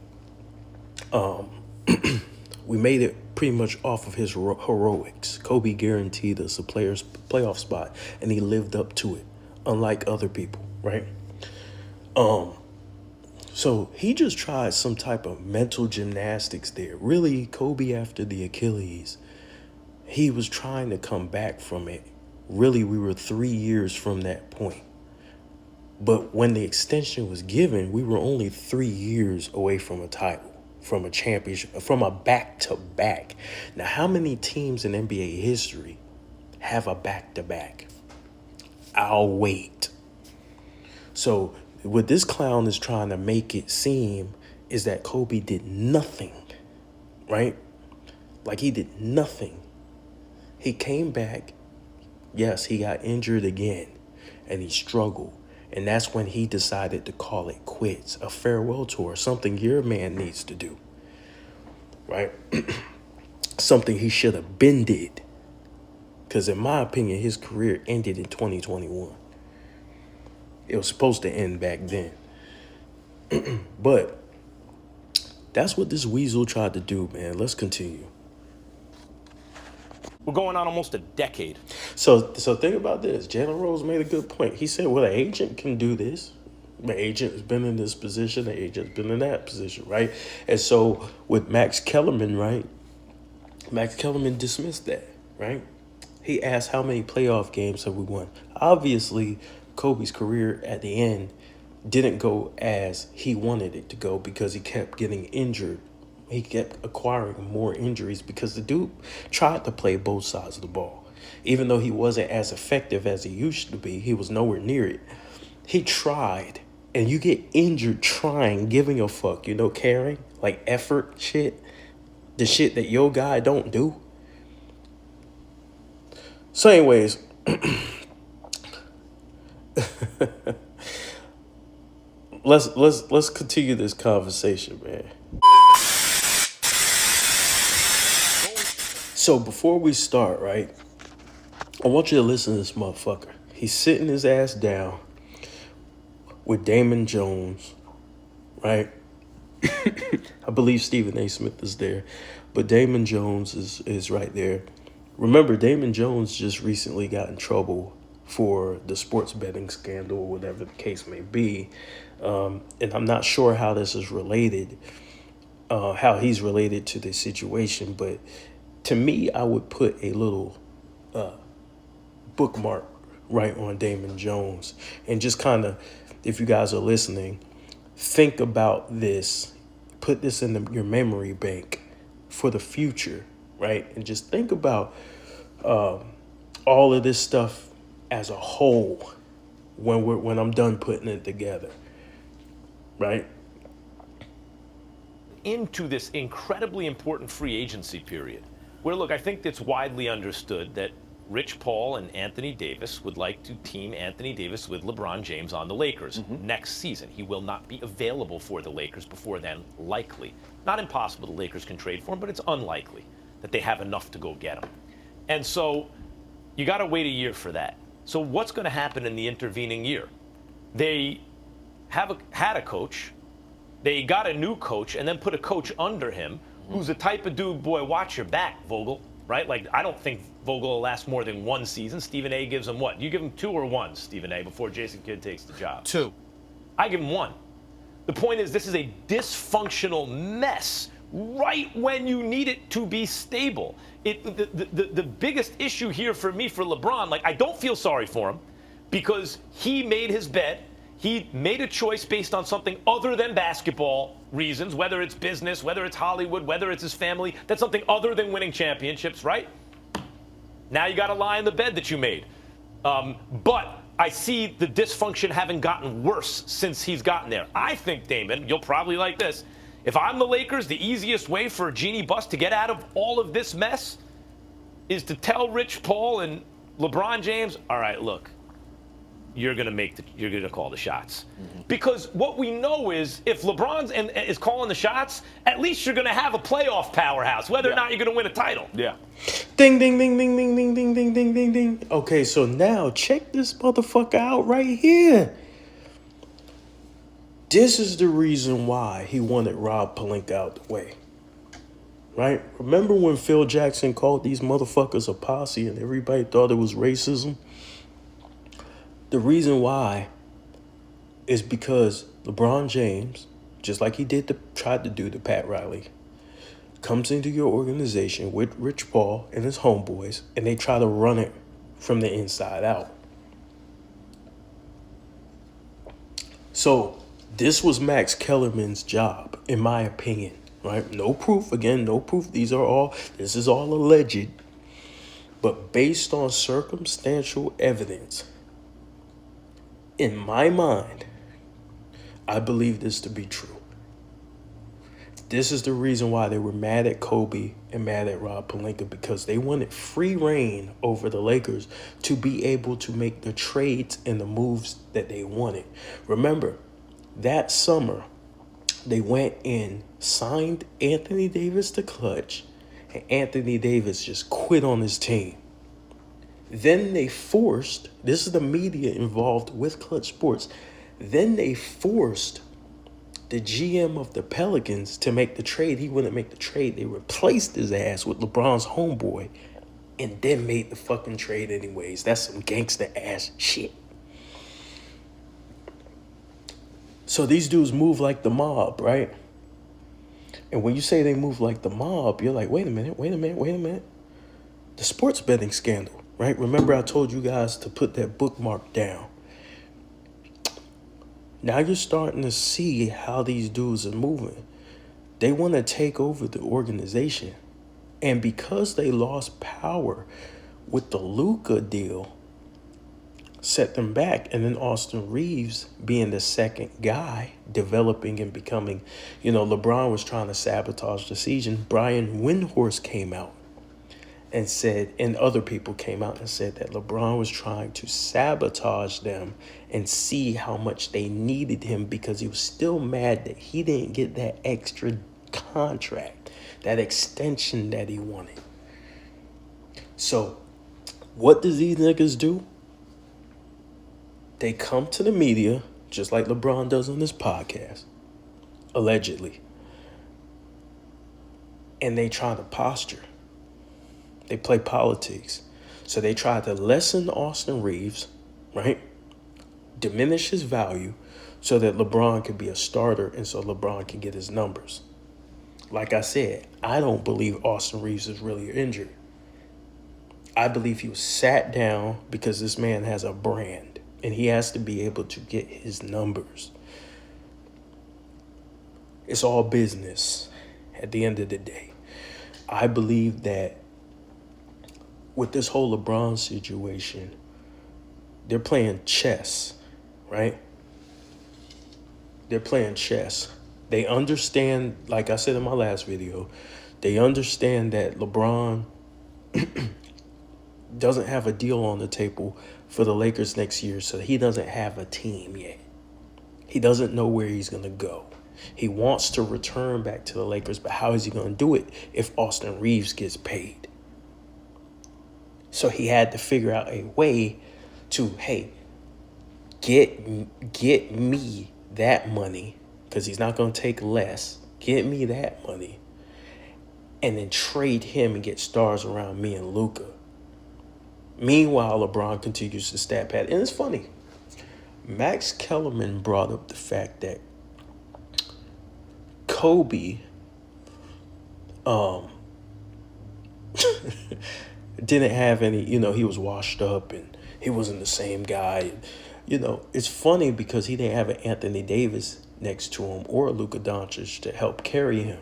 We made it pretty much off of his heroics. Kobe guaranteed us a player's playoff spot, and he lived up to it, unlike other people, right? So he just tried some type of mental gymnastics there. Really, Kobe, after the Achilles, he was trying to come back from it. Really, we were 3 years from that point. But when the extension was given, we were only 3 years away from a title, from a championship, from a back-to-back. Now, how many teams in NBA history have a back-to-back? I'll wait. So what this clown is trying to make it seem is that Kobe did nothing, right? Like he did nothing. He came back. Yes, he got injured again, and he struggled. And that's when he decided to call it quits, a farewell tour, something your man needs to do, right? Something he should have been did. Because in my opinion, his career ended in 2021. It was supposed to end back then. But that's what this weasel tried to do, man. Let's continue. We're going on almost a decade. So think about this. Jalen Rose made a good point. He said, well, the agent can do this. The agent has been in this position. The agent's been in that position, right? And so with Max Kellerman, right? Max Kellerman dismissed that, right? He asked, how many playoff games have we won? Obviously, Kobe's career at the end didn't go as he wanted it to go because he kept getting injured. He kept acquiring more injuries because the dude tried to play both sides of the ball. Even though he wasn't as effective as he used to be, he was nowhere near it. He tried. And you get injured trying, giving a fuck, caring, like effort shit. The shit that your guy don't do. So anyways, let's continue this conversation, man. So before we start, right, I want you to listen to this motherfucker. He's sitting his ass down with Damon Jones, right? I believe Stephen A. Smith is there, but Damon Jones is right there. Remember, Damon Jones just recently got in trouble for the sports betting scandal, or whatever the case may be. And I'm not sure how this is related, how he's related to this situation, but to me, I would put a little bookmark right on Damon Jones. And just kind of, if you guys are listening, think about this. Put this in your memory bank for the future, right? And just think about all of this stuff as a whole when I'm done putting it together, right? Into this incredibly important free agency period, where, look, I think it's widely understood that Rich Paul and Anthony Davis would like to team Anthony Davis with LeBron James on the Lakers next season. He will not be available for the Lakers before then, likely. Not impossible the Lakers can trade for him, but it's unlikely that they have enough to go get him. And so you got to wait a year for that. So what's going to happen in the intervening year? They had a coach. They got a new coach and then put a coach under him who's the type of dude, boy, watch your back, Vogel, right? Like, I don't think Vogel will last more than one season. Stephen A. gives him what? You give him 2 or 1, Stephen A., before Jason Kidd takes the job? 2. I give him 1. The point is, this is a dysfunctional mess right when you need it to be stable. The biggest issue here for me, for LeBron, like, I don't feel sorry for him because he made his bed. He made a choice based on something other than basketball reasons, whether it's business, whether it's Hollywood, whether it's his family. That's something other than winning championships, right? Now you got to lie in the bed that you made. But I see the dysfunction having gotten worse since he's gotten there. I think, Damon, you'll probably like this. If I'm the Lakers, the easiest way for Jeannie Buss to get out of all of this mess is to tell Rich Paul and LeBron James, all right, look, you're gonna call the shots. Because what we know is if LeBron's is calling the shots, at least you're gonna have a playoff powerhouse, whether or not you're gonna win a title. Yeah. Ding, ding, ding, ding, ding, ding, ding, ding, ding, ding, ding. Okay, so now check this motherfucker out right here. This is the reason why he wanted Rob Pelinka out the way. Right? Remember when Phil Jackson called these motherfuckers a posse and everybody thought it was racism? The reason why is because LeBron James, just like he tried to do to Pat Riley, comes into your organization with Rich Paul and his homeboys, and they try to run it from the inside out. So this was Max Kellerman's job, in my opinion, right? No proof, again, no proof. This is all alleged. But based on circumstantial evidence, in my mind, I believe this to be true. This is the reason why they were mad at Kobe and mad at Rob Pelinka, because they wanted free reign over the Lakers to be able to make the trades and the moves that they wanted. Remember, that summer, they went and signed Anthony Davis to Clutch, and Anthony Davis just quit on his team. Then they forced, this is the media involved with Clutch Sports, then they forced the GM of the Pelicans to make the trade. He wouldn't make the trade. They replaced his ass with LeBron's homeboy and then made the fucking trade anyways. That's some gangster ass shit. So these dudes move like the mob, right? And when you say they move like the mob, you're like, wait a minute. The sports betting scandal. Right? Remember I told you guys to put that bookmark down. Now you're starting to see how these dudes are moving. They want to take over the organization. And because they lost power with the Luka deal set them back. And then Austin Reeves being the second guy, developing and becoming, LeBron was trying to sabotage the season. Brian Windhorst came out and said, and other people came out and said that LeBron was trying to sabotage them and see how much they needed him, because he was still mad that he didn't get that extra contract, that extension that he wanted. So what does these niggas do? They come to the media, just like LeBron does on this podcast, allegedly, and they try to posture. They play politics. So they try to lessen Austin Reeves, right? Diminish his value so that LeBron can be a starter and so LeBron can get his numbers. Like I said, I don't believe Austin Reeves is really injured. I believe he was sat down because this man has a brand and he has to be able to get his numbers. It's all business at the end of the day. I believe that with this whole LeBron situation, they're playing chess, right? They're playing chess. They understand, like I said in my last video, they understand that LeBron doesn't have a deal on the table for the Lakers next year, so he doesn't have a team yet. He doesn't know where he's going to go. He wants to return back to the Lakers, but how is he going to do it if Austin Reeves gets paid? So he had to figure out a way to, hey, get me that money, because he's not going to take less. Get me that money, and then trade him and get stars around me and Luka. Meanwhile, LeBron continues to stat pad. And it's funny. Max Kellerman brought up the fact that Kobe didn't have any, he was washed up and he wasn't the same guy. It's funny because he didn't have an Anthony Davis next to him or a Luka Doncic to help carry him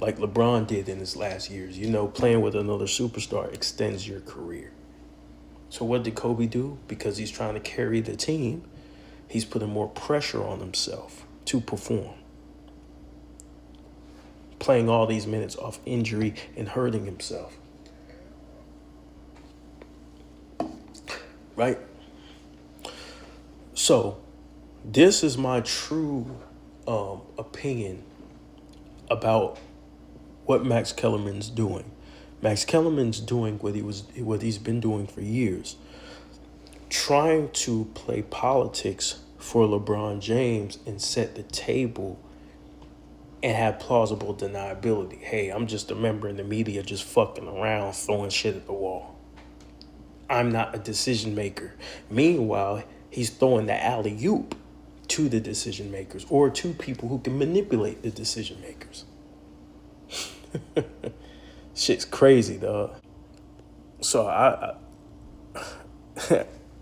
like LeBron did in his last years. Playing with another superstar extends your career. So what did Kobe do? Because he's trying to carry the team, he's putting more pressure on himself to perform. Playing all these minutes off injury and hurting himself. Right? So this is my true opinion about what Max Kellerman's doing. Max Kellerman's doing what he's been doing for years, trying to play politics for LeBron James and set the table and have plausible deniability. Hey, I'm just a member in the media just fucking around, throwing shit at the wall. I'm not a decision maker. Meanwhile, he's throwing the alley-oop to the decision makers or to people who can manipulate the decision makers. Shit's crazy, dog. So I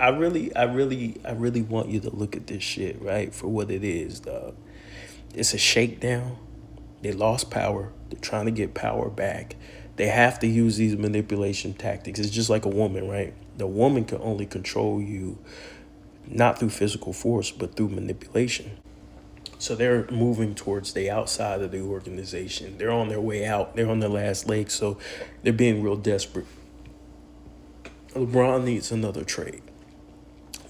really want you to look at this shit, right, for what it is, dog. It's a shakedown. They lost power. They're trying to get power back. They have to use these manipulation tactics. It's just like a woman, right? The woman can only control you not through physical force, but through manipulation. So they're moving towards the outside of the organization. They're on their way out. They're on their last leg, so they're being real desperate. LeBron needs another trade.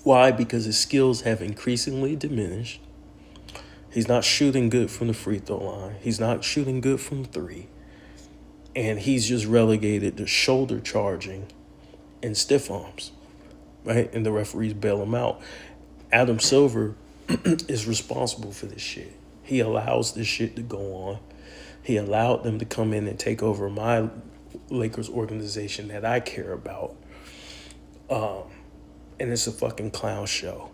Why? Because his skills have increasingly diminished. He's not shooting good from the free throw line. He's not shooting good from three. And he's just relegated to shoulder charging and stiff arms, right? And the referees bail him out. Adam Silver is responsible for this shit. He allows this shit to go on. He allowed them to come in and take over my Lakers organization that I care about. And it's a fucking clown show.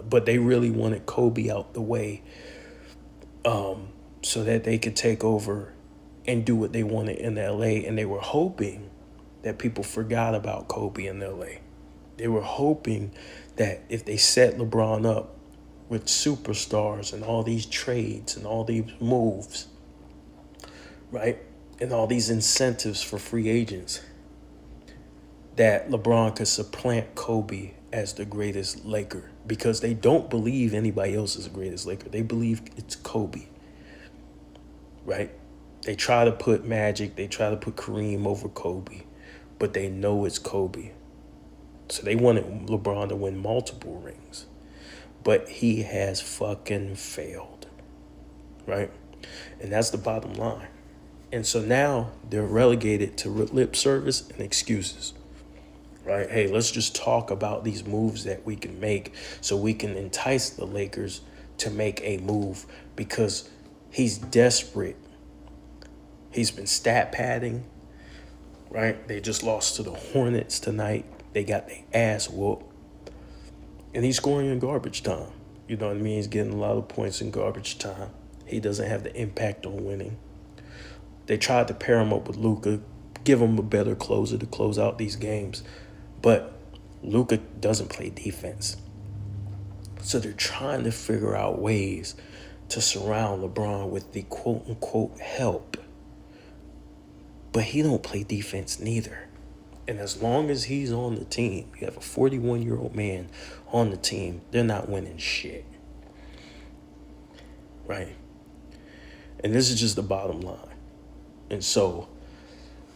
But they really wanted Kobe out the way so that they could take over and do what they wanted in LA. And they were hoping that people forgot about Kobe in LA. They were hoping that if they set LeBron up with superstars and all these trades and all these moves, right, and all these incentives for free agents, that LeBron could supplant Kobe as the greatest Laker because they don't believe anybody else is the greatest Laker. They believe it's Kobe, right? They try to put Magic, they try to put Kareem over Kobe, but they know it's Kobe. So they wanted LeBron to win multiple rings, but he has fucking failed, right? And that's the bottom line. And so now they're relegated to lip service and excuses. Right? Hey, let's just talk about these moves that we can make so we can entice the Lakers to make a move because he's desperate. He's been stat padding, right? They just lost to the Hornets tonight. They got their ass whooped. And he's scoring in garbage time. You know what I mean? He's getting a lot of points in garbage time. He doesn't have the impact on winning. They tried to pair him up with Luka, give him a better closer to close out these games. But Luka doesn't play defense. So they're trying to figure out ways to surround LeBron with the quote-unquote help. But he don't play defense neither. And as long as he's on the team, you have a 41-year-old man on the team, they're not winning shit. Right? And this is just the bottom line. And so,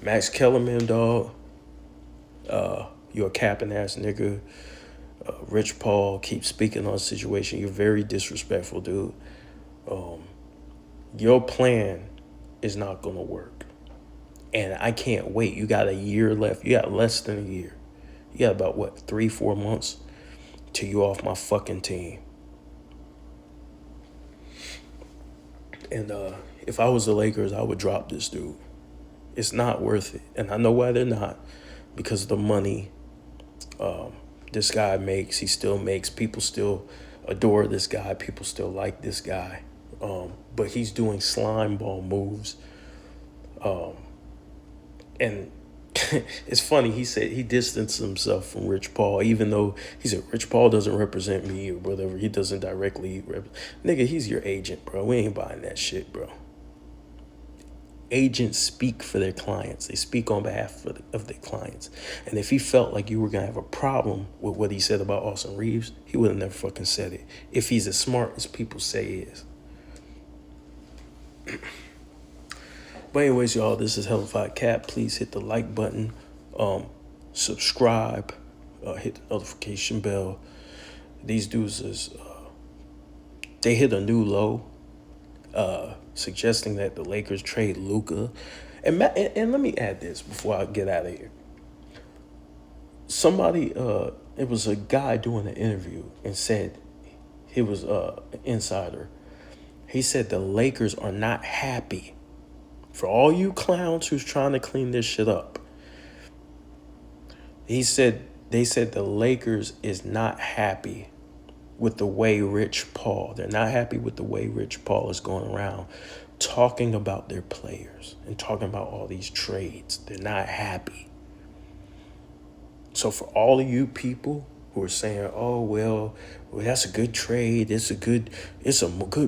Max Kellerman, dog, you're a capping ass nigga. Rich Paul keeps speaking on the situation. You're very disrespectful, dude. Your plan is not going to work. And I can't wait. You got a year left. You got less than a year. You got about, 3-4 months till you off my fucking team. And if I was the Lakers, I would drop this dude. It's not worth it. And I know why they're not. Because of the money this guy makes. He still makes. People still adore this guy. People still like this guy. But he's doing slime ball moves. And it's funny, he said he distanced himself from Rich Paul, even though he said Rich Paul doesn't represent me or whatever. He doesn't directly nigga, he's your agent, bro. We ain't buying that shit, bro. Agents speak for their clients. They speak on behalf of their clients. And if he felt like you were going to have a problem with what he said about Austin Reeves, he would have never fucking said it. If he's as smart as people say he is. But anyways, y'all, this is Hellified Cap. Please hit the like button. Subscribe. Hit the notification bell. These dudes is... they hit a new low. Suggesting that the Lakers trade Luka. And let me add this before I get out of here. Somebody, it was a guy doing an interview and said, he was an insider. He said the Lakers are not happy. For all you clowns who's trying to clean this shit up. They said the Lakers is not happy with the way Rich Paul, they're not happy with the way Rich Paul is going around talking about their players and talking about all these trades. They're not happy. So for all of you people who are saying, oh, well, that's a good trade. It's a good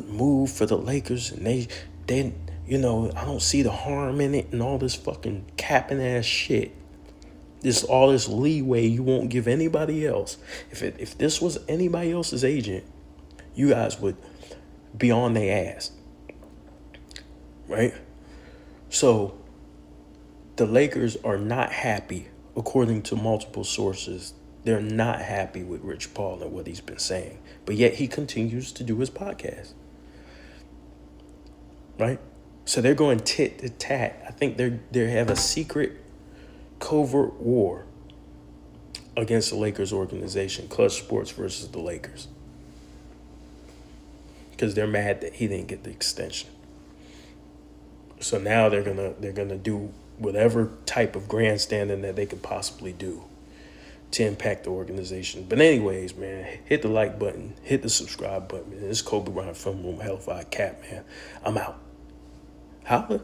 move for the Lakers. And they, I don't see the harm in it and all this fucking capping ass shit. All this leeway you won't give anybody else. If this was anybody else's agent, you guys would be on their ass. Right? So the Lakers are not happy, according to multiple sources. They're not happy with Rich Paul and what he's been saying. But yet he continues to do his podcast. Right? So they're going tit to tat. I think they have a secret covert war against the Lakers organization, Clutch Sports versus the Lakers, because they're mad that he didn't get the extension. So now they're gonna do whatever type of grandstanding that they could possibly do to impact the organization. But anyways, man, hit the like button, hit the subscribe button. Man. This is Kobe Bryant from Room Hellified Cap, man. I'm out. Holla.